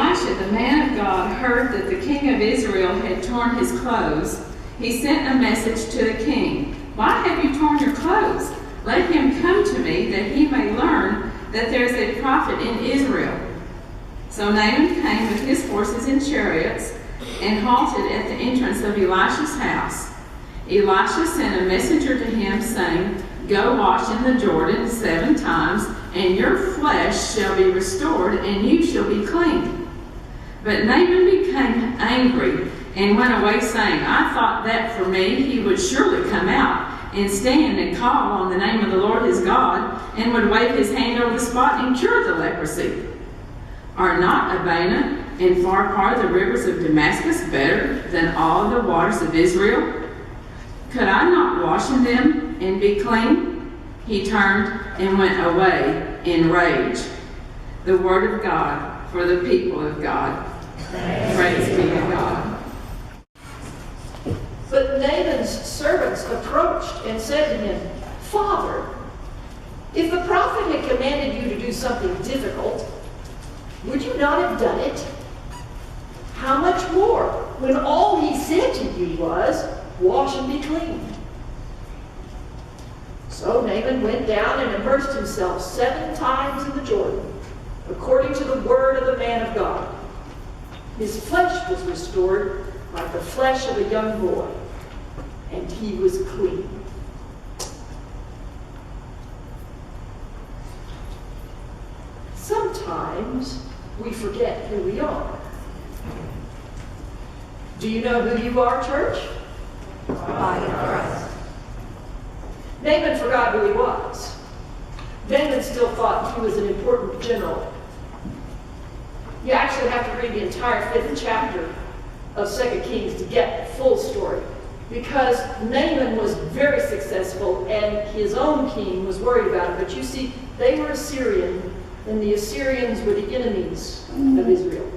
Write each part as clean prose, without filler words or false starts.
Elisha, the man of God, heard that the king of Israel had torn his clothes, he sent a message to the king. Why have you torn your clothes? Let him come to me, that he may learn that there is a prophet in Israel. So Naaman came with his horses and chariots and halted at the entrance of Elisha's house. Elisha sent a messenger to him, saying, Go wash in the Jordan 7 times, and your flesh shall be restored, and you shall be clean. But Naaman became angry and went away, saying, I thought that for me he would surely come out and stand and call on the name of the Lord his God, and would wave his hand over the spot and cure the leprosy. Are not Abana and Pharpar, the rivers of Damascus, better than all the waters of Israel? Could I not wash in them and be clean? He turned and went away in rage. The word of God for the people of God. Praise be to God. But Naaman's servants approached and said to him, Father, if the prophet had commanded you to do something difficult, would you not have done it? How much more, when all he said to you was, wash and be clean? So Naaman went down and immersed himself 7 times in the Jordan, according to the word of the man of God. His flesh was restored like the flesh of a young boy, and he was clean. Sometimes we forget who we are. Do you know who you are, church? The body of Christ. Naaman forgot who he was. Naaman still thought he was an important general. You actually have to read the entire 5th chapter of 2 Kings to get the full story, because Naaman was very successful and his own king was worried about it. But you see, they were Assyrian, and the Assyrians were the enemies of Israel.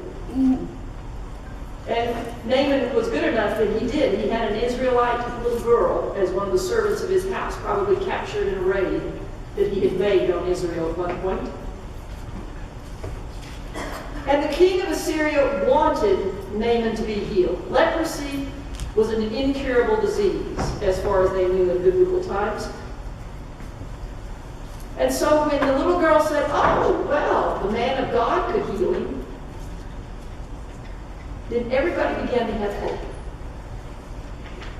And Naaman was good enough that he did. He had an Israelite little girl as one of the servants of his house, probably captured in a raid that he had made on Israel at one point. And the king of Assyria wanted Naaman to be healed. Leprosy was an incurable disease, as far as they knew in biblical times. And so when the little girl said, oh, well, the man of God could heal him, then everybody began to have hope.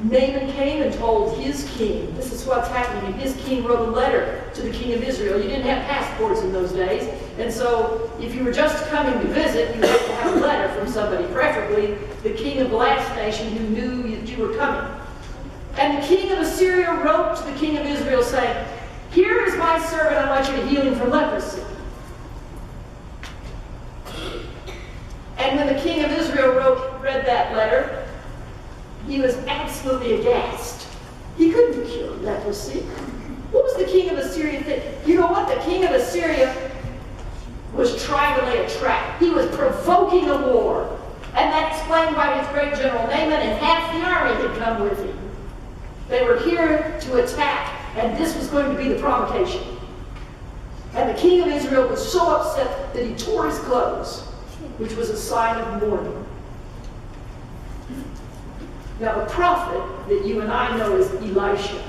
Naaman came and told his king, this is what's happening, and his king wrote a letter to the king of Israel. You didn't have passports in those days, and so if you were just coming to visit, you had to have a letter from somebody, preferably the king of the last nation who knew that you were coming. And the king of Assyria wrote to the king of Israel saying, here is my servant, I want you to heal him from leprosy. And when the king of Israel read that letter, he was absolutely aghast. He couldn't cure leprosy. What was the king of Assyria thinking? You know what? The king of Assyria was trying to lay a trap. He was provoking a war. And that explained why his great general Naaman and half the army had come with him. They were here to attack, and this was going to be the provocation. And the king of Israel was so upset that he tore his clothes, which was a sign of mourning. Now, the prophet that you and I know is Elisha.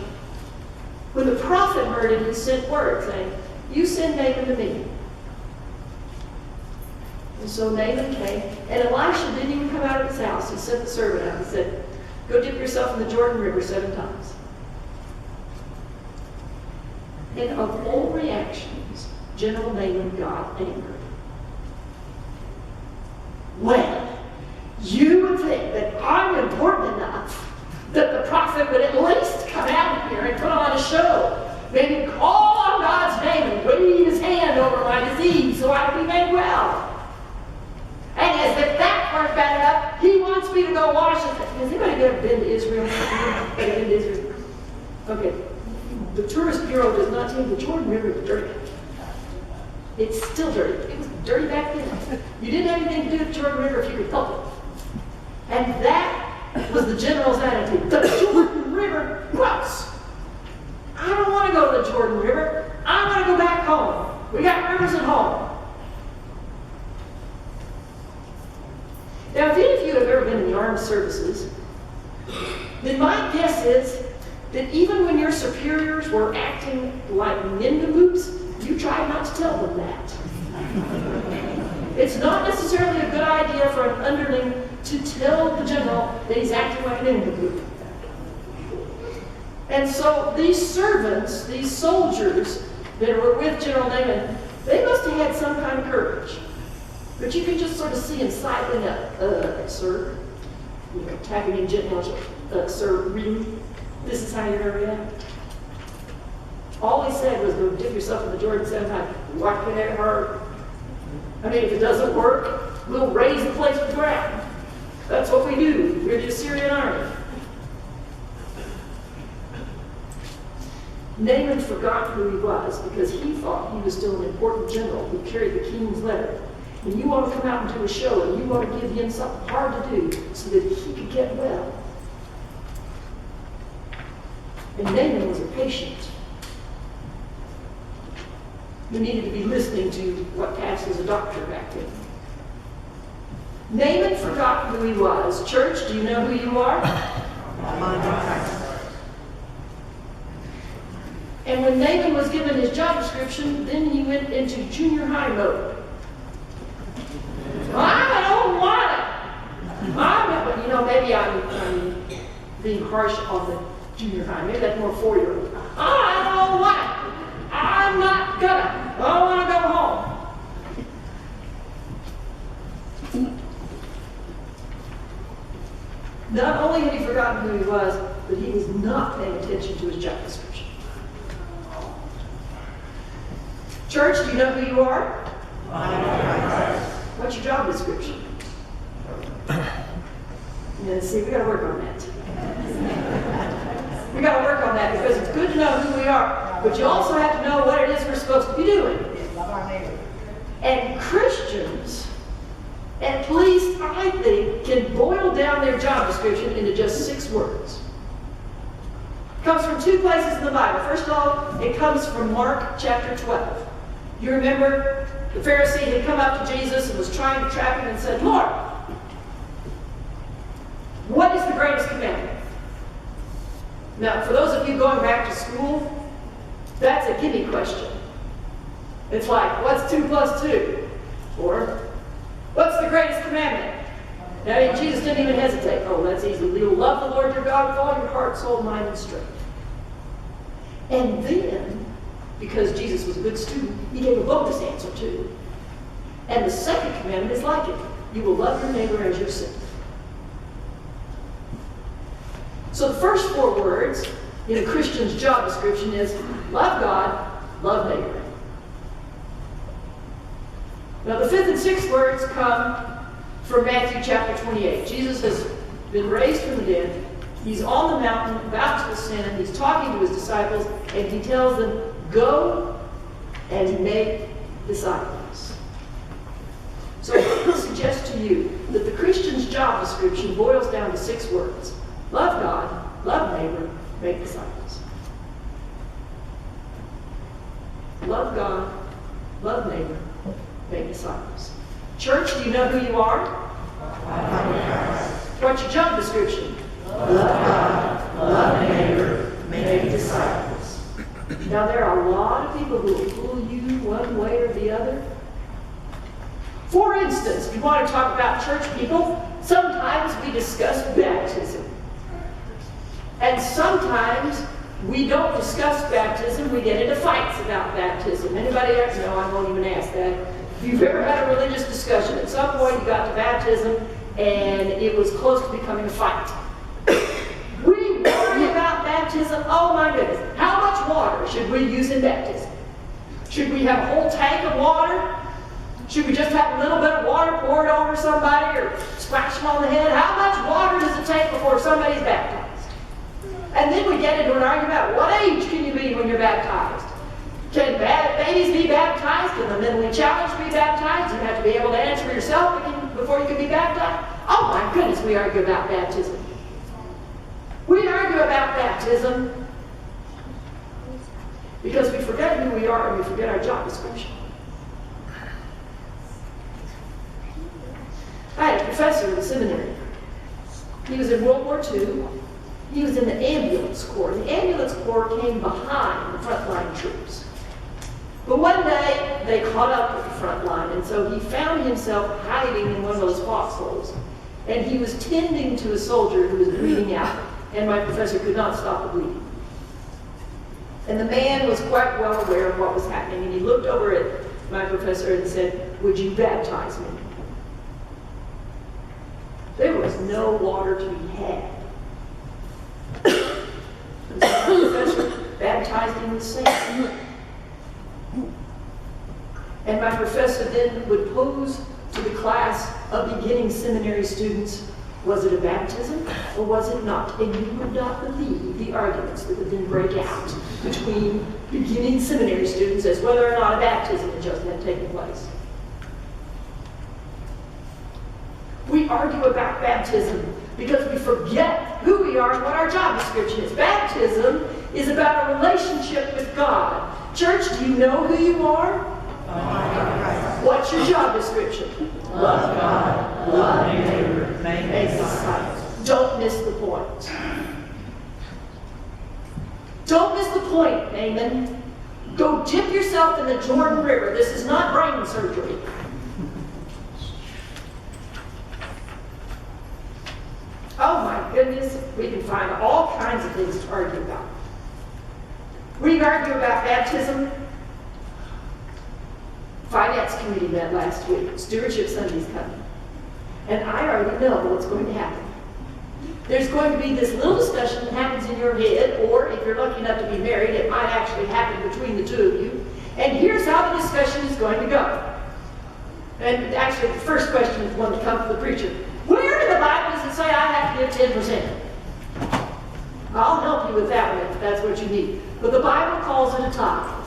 When the prophet heard it, he sent word saying, you send Naaman to me. And so Naaman came, and Elisha didn't even come out of his house. He sent the servant out and said, go dip yourself in the Jordan River 7 times. And of all reactions, General Naaman got angry. Well, you would think that I'm important enough that the prophet would at least come out here and put on a show. Maybe call on God's name and wave his hand over my disease so I can be made well. And as if that weren't bad enough, he wants me to go wash it. Has anybody ever been to Israel? Been to Israel? Okay. The Tourist Bureau does not tell you the Jordan River is dirty. It's still dirty. It was dirty back then. You didn't have anything to do with the Jordan River if you could help it. And that was the general's attitude. The Jordan River, gross. I don't want to go to the Jordan River. I want to go back home. We got rivers at home. armed services, then my guess is that even when your superiors were acting like nincompoops, you tried not to tell them that. It's not necessarily a good idea for an underling to tell the general that he's acting like a nincompoop. And so these servants, these soldiers that were with General Naaman, they must have had some kind of courage. But you can just sort of see him sidling up, sir, tapping him gently, sir, really? This is how you're going to react? All he said was, go dip yourself in the Jordan 7 times, whack it at her. I mean, if it doesn't work, we'll raise the place with the ground. That's what we do. We're the Assyrian army. Naaman forgot who he was because he thought he was still an important general who carried the king's letter. And you want to come out and do a show, and you want to give him something hard to do so that he could get well. And Naaman was a patient who needed to be listening to what passed as a doctor back then. Naaman forgot who he was. Church, do you know who you are? And when Naaman was given his job description, then he went into junior high mode. I don't want it. Maybe I'm being harsh on the junior high. Maybe that's more 4-year-old. I don't want it. I'm not gonna. I want to go home. Not only had he forgotten who he was, but he was not paying attention to his job description. Church, do you know who you are? What's your job description? Yeah, see, we got to work on that. We got to work on that because it's good to know who we are, but you also have to know what it is we're supposed to be doing. And Christians, at least I think, can boil down their job description into just 6 words. It comes from 2 places in the Bible. First of all, it comes from Mark chapter 12. You remember the Pharisee had come up to Jesus and was trying to trap him and said, Lord, what is the greatest commandment? Now, for those of you going back to school, that's a gimme question. It's like, what's 2 plus 2? Or, what's the greatest commandment? Now, Jesus didn't even hesitate. Oh, that's easy. You'll love the Lord your God with all your heart, soul, mind, and strength. And then, because Jesus was a good student, he gave a bonus answer too. And the second commandment is like it. You will love your neighbor as yourself. So the first 4 words in a Christian's job description is love God, love neighbor. Now the 5th and 6th words come from Matthew chapter 28. Jesus has been raised from the dead. He's on the mountain about to ascend. He's talking to his disciples and he tells them, go and make disciples. So I would suggest to you that the Christian's job description boils down to 6 words. Love God, love neighbor, make disciples. Love God, love neighbor, make disciples. Church, do you know who you are? What's your job description? Love God, love neighbor, make disciples. Now there are a lot of people who will fool you one way or the other. For instance, if you want to talk about church people, sometimes we discuss baptism. And sometimes we don't discuss baptism, we get into fights about baptism. Anybody else? No, I won't even ask that. If you've ever had a religious discussion, at some point you got to baptism and it was close to becoming a fight. We worry about baptism, oh my goodness. How much water should we use in baptism? Should we have a whole tank of water? Should we just have a little bit of water poured over somebody or splash them on the head? How much water does it take before somebody's baptized? And then we get into an argument about what age can you be when you're baptized? Can babies be baptized? Can the mentally challenged be baptized? You have to be able to answer yourself before you can be baptized? Oh my goodness, we argue about baptism. We argue about baptism because we forget who we are and we forget our job description. I had a professor in the seminary, He was in World War II. He was in the ambulance corps. The ambulance corps came behind the frontline troops. But one day, they caught up with the front line, and so he found himself hiding in one of those foxholes. And he was tending to a soldier who was bleeding out, and my professor could not stop the bleeding. And the man was quite well aware of what was happening, and he looked over at my professor and said, "Would you baptize me?" There was no water to be had. And so my professor baptized him with sand. And my professor then would pose to the class of beginning seminary students, was it a baptism or was it not? And you would not believe the arguments that would then break out between beginning seminary students as whether or not a baptism had just had taken place. We argue about baptism because we forget who we are and what our job description is. Baptism is about a relationship with God. Church, do you know who you are? What's your job description? Love God, love neighbor, make disciples. Don't miss the point. Don't miss the point, Naaman. Go dip yourself in the Jordan River. This is not brain surgery. Oh my goodness, we can find all kinds of things to argue about. We argue about baptism. Finance committee met last week. Stewardship Sunday's coming. And I already know what's going to happen. There's going to be this little discussion that happens in your head, or if you're lucky enough to be married, it might actually happen between the two of you. And here's how the discussion is going to go. And actually, the first question is one that comes from the preacher. Where in the Bible does it say I have to give 10%? I'll help you with that one if that's what you need. But the Bible calls it a tithe.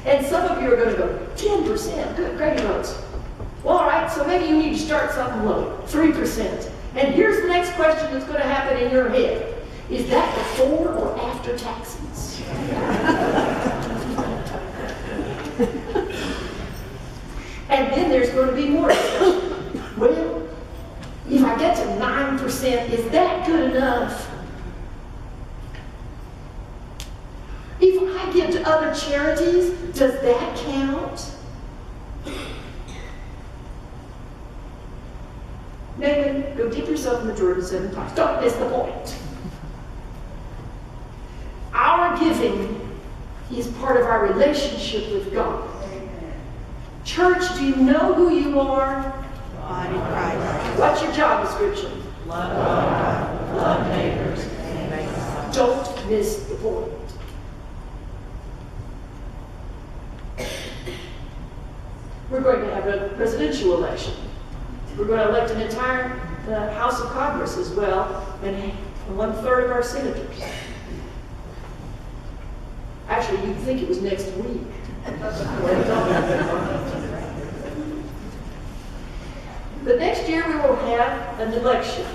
And some of you are going to go, 10%, good, great votes. Well, all right, so maybe you need to start something low, 3%. And here's the next question that's going to happen in your head. Is that before or after taxes? And then there's going to be more discussion. Well, if I get to 9%, is that good enough? If I give to other charities, does that count? Naaman, go dip yourself in the Jordan 7 times. Don't miss the point. Our giving is part of our relationship with God. Church, do you know who you are? Body of Christ. What's your job description? Love God, love neighbors, and make disciples. Don't miss the point. We're going to have a presidential election. We're going to elect an entire House of Congress as well, and 1/3 of our senators. Actually, you'd think it was next week. But next year we will have an election,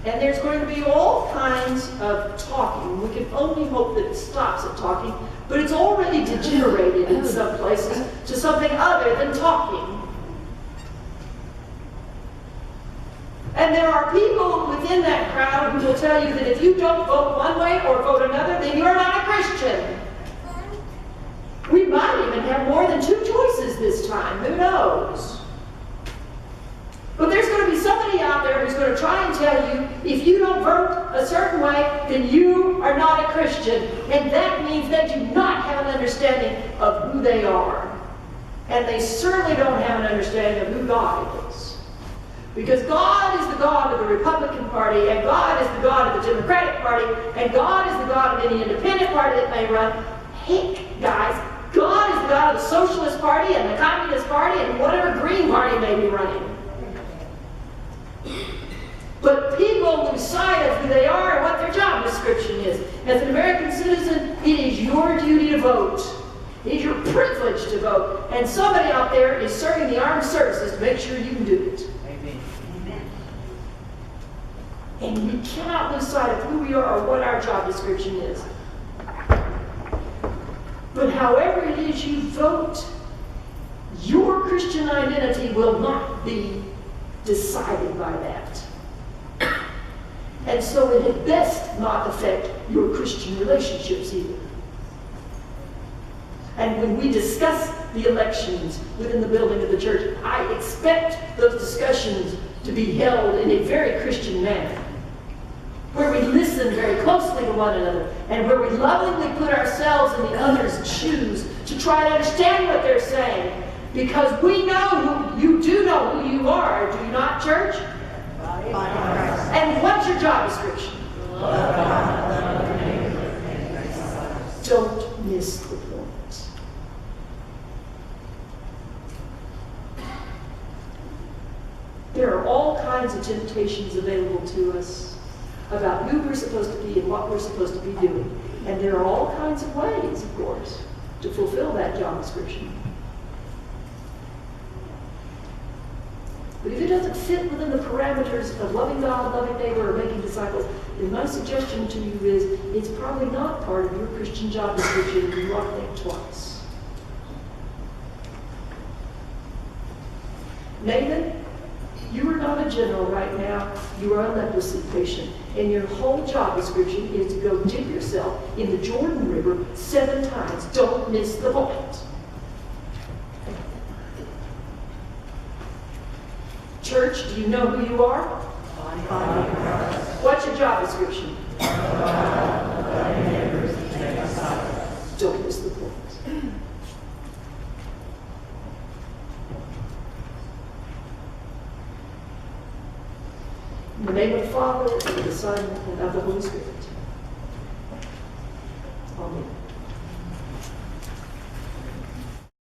and there's going to be all kinds of talking. We can only hope that it stops at talking, but it's already degenerated in some places to something other than talking. And there are people within that crowd who will tell you that if you don't vote one way or vote another, then you're not a Christian. We might even have more than 2 choices this time. Who knows? But there's going to be somebody out there who's going to try and tell you, if you don't vote a certain way, then you are not a Christian. And that means they do not have an understanding of who they are. And they certainly don't have an understanding of who God is. Because God is the God of the Republican Party, and God is the God of the Democratic Party, and God is the God of any independent party that may run. Hey, guys, God is the God of the Socialist Party and the Communist Party and whatever Green Party may be running. But people lose sight of who they are and what their job description is. As an American citizen, it is your duty to vote. It is your privilege to vote. And somebody out there is serving the armed services to make sure you can do it. Amen. Amen. And we cannot lose sight of who we are or what our job description is. But however it is you vote, your Christian identity will not be decided by that. And so it had best not affect your Christian relationships either. And when we discuss the elections within the building of the church, I expect those discussions to be held in a very Christian manner, where we listen very closely to one another, and where we lovingly put ourselves in the other's shoes to try to understand what they're saying, because we know you do know who you are, do you not, church? And what's your job description? Don't miss the point. There are all kinds of temptations available to us about who we're supposed to be and what we're supposed to be doing. And there are all kinds of ways, of course, to fulfill that job description. But if it doesn't fit within the parameters of loving God, loving neighbor, or making disciples, then my suggestion to you is it's probably not part of your Christian job description, and you ought to think twice. Nathan, you are not a general right now. You are a leprosy patient. And your whole job description is to go dip yourself in the Jordan River 7 times. Don't miss the point. Church, do you know who you are? What's your job description? Don't miss the point. In the name of the Father, and of the Son, and of the Holy Spirit.